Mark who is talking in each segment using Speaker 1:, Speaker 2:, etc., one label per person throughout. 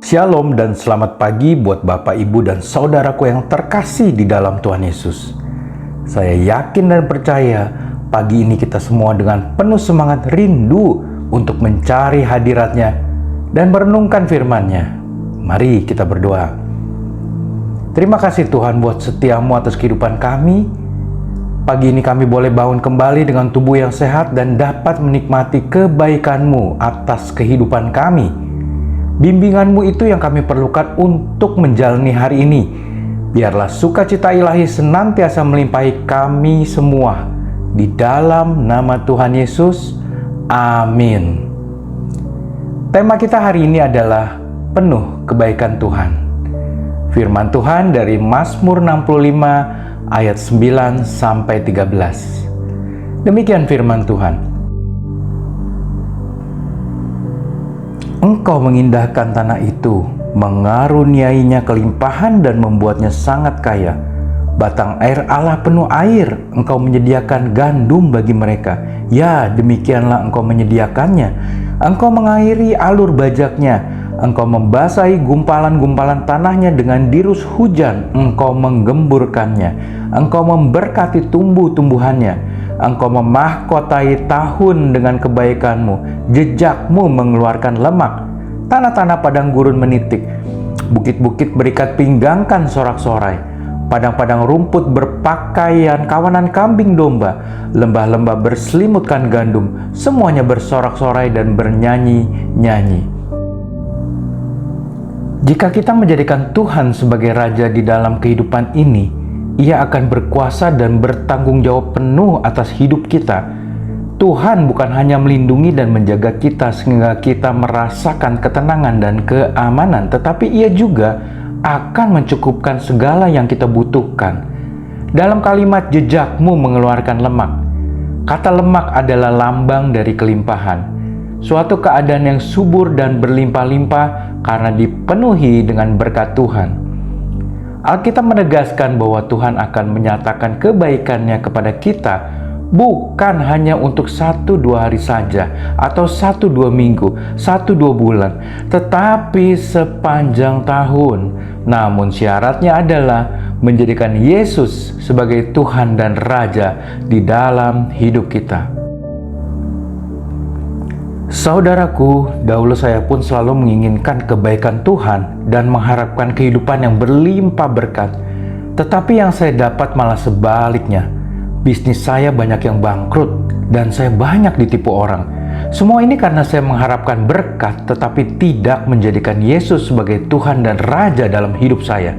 Speaker 1: Shalom dan selamat pagi buat Bapak, Ibu, dan saudaraku yang terkasih di dalam Tuhan Yesus. Saya yakin dan percaya pagi ini kita semua dengan penuh semangat rindu untuk mencari hadirat-Nya dan merenungkan firman-Nya. Mari kita berdoa. Terima kasih Tuhan buat setiamu atas kehidupan kami. Pagi ini kami boleh bangun kembali dengan tubuh yang sehat dan dapat menikmati kebaikan-Mu atas kehidupan kami. Bimbingan-Mu itu yang kami perlukan untuk menjalani hari ini. Biarlah sukacita ilahi senantiasa melimpahi kami semua. Di dalam nama Tuhan Yesus, amin. Tema kita hari ini adalah penuh kebaikan Tuhan. Firman Tuhan dari Mazmur 65 ayat 9-13. Demikian firman Tuhan. Engkau mengindahkan tanah itu, mengaruniainya kelimpahan dan membuatnya sangat kaya. Batang air Allah penuh air, Engkau menyediakan gandum bagi mereka. Ya, demikianlah Engkau menyediakannya. Engkau mengairi alur bajaknya, Engkau membasahi gumpalan-gumpalan tanahnya dengan dirus hujan, Engkau menggemburkannya. Engkau memberkati tumbuh-tumbuhannya. Engkau memahkotai tahun dengan kebaikan-Mu, jejak-Mu mengeluarkan lemak. Tanah-tanah padang gurun menitik, bukit-bukit berikat pinggangkan sorak-sorai. Padang-padang rumput berpakaian kawanan kambing domba, lembah-lembah berselimutkan gandum, semuanya bersorak-sorai dan bernyanyi-nyanyi. Jika kita menjadikan Tuhan sebagai Raja di dalam kehidupan ini, Ia akan berkuasa dan bertanggung jawab penuh atas hidup kita. Tuhan bukan hanya melindungi dan menjaga kita sehingga kita merasakan ketenangan dan keamanan, tetapi Ia juga akan mencukupkan segala yang kita butuhkan. Dalam kalimat jejak-Mu mengeluarkan lemak, kata lemak adalah lambang dari kelimpahan, suatu keadaan yang subur dan berlimpah-limpah karena dipenuhi dengan berkat Tuhan. Alkitab menegaskan bahwa Tuhan akan menyatakan kebaikan-Nya kepada kita bukan hanya untuk 1-2 hari saja atau 1-2 minggu, 1-2 bulan, tetapi sepanjang tahun. Namun syaratnya adalah menjadikan Yesus sebagai Tuhan dan Raja di dalam hidup kita. Saudaraku, dahulu saya pun selalu menginginkan kebaikan Tuhan dan mengharapkan kehidupan yang berlimpah berkat. Tetapi yang saya dapat malah sebaliknya. Bisnis saya banyak yang bangkrut dan saya banyak ditipu orang. Semua ini karena saya mengharapkan berkat tetapi tidak menjadikan Yesus sebagai Tuhan dan Raja dalam hidup saya.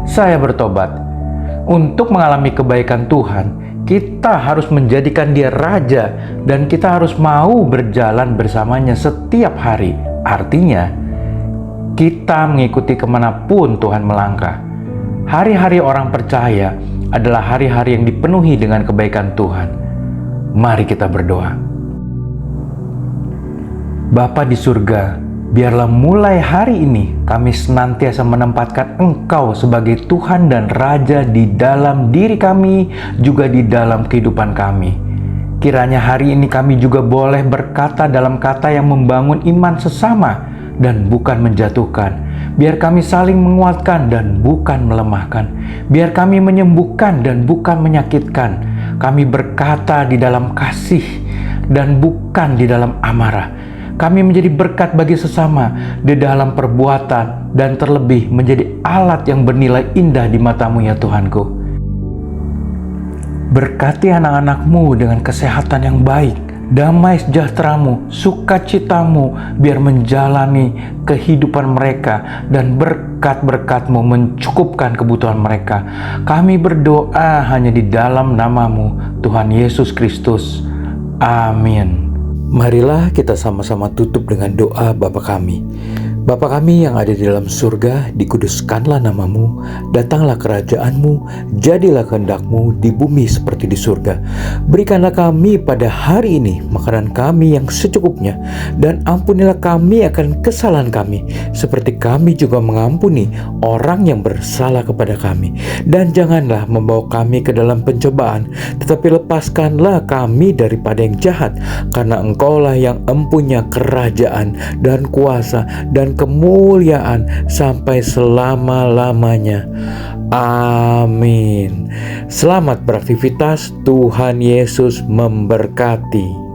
Speaker 1: Saya bertobat. Untuk mengalami kebaikan Tuhan, kita harus menjadikan Dia Raja dan kita harus mau berjalan bersamanya setiap hari. Artinya, kita mengikuti kemanapun Tuhan melangkah. Hari-hari orang percaya adalah hari-hari yang dipenuhi dengan kebaikan Tuhan. Mari kita berdoa. Bapa di surga, biarlah mulai hari ini kami senantiasa menempatkan Engkau sebagai Tuhan dan Raja di dalam diri kami, juga di dalam kehidupan kami. Kiranya hari ini kami juga boleh berkata dalam kata yang membangun iman sesama dan bukan menjatuhkan. Biar kami saling menguatkan dan bukan melemahkan. Biar kami menyembuhkan dan bukan menyakitkan. Kami berkata di dalam kasih dan bukan di dalam amarah. Kami menjadi berkat bagi sesama di dalam perbuatan dan terlebih menjadi alat yang bernilai indah di mata-Mu ya Tuhanku. Berkati anak-anak-Mu dengan kesehatan yang baik, damai sejahtera-Mu, sukacita-Mu biar menjalani kehidupan mereka dan berkat-berkat-Mu mencukupkan kebutuhan mereka. Kami berdoa hanya di dalam nama-Mu, Tuhan Yesus Kristus. Amin. Marilah kita sama-sama tutup dengan doa Bapa kami. Bapa kami yang ada di dalam surga, dikuduskanlah nama-Mu, datanglah kerajaan-Mu, jadilah kehendak-Mu di bumi seperti di surga. Berikanlah kami pada hari ini makanan kami yang secukupnya, dan ampunilah kami akan kesalahan kami, seperti kami juga mengampuni orang yang bersalah kepada kami. Dan janganlah membawa kami ke dalam pencobaan, tetapi lepaskanlah kami daripada yang jahat, karena Engkaulah yang empunya kerajaan dan kuasa dan dan kemuliaan sampai selama-lamanya. Amin. Selamat beraktivitas, Tuhan Yesus memberkati.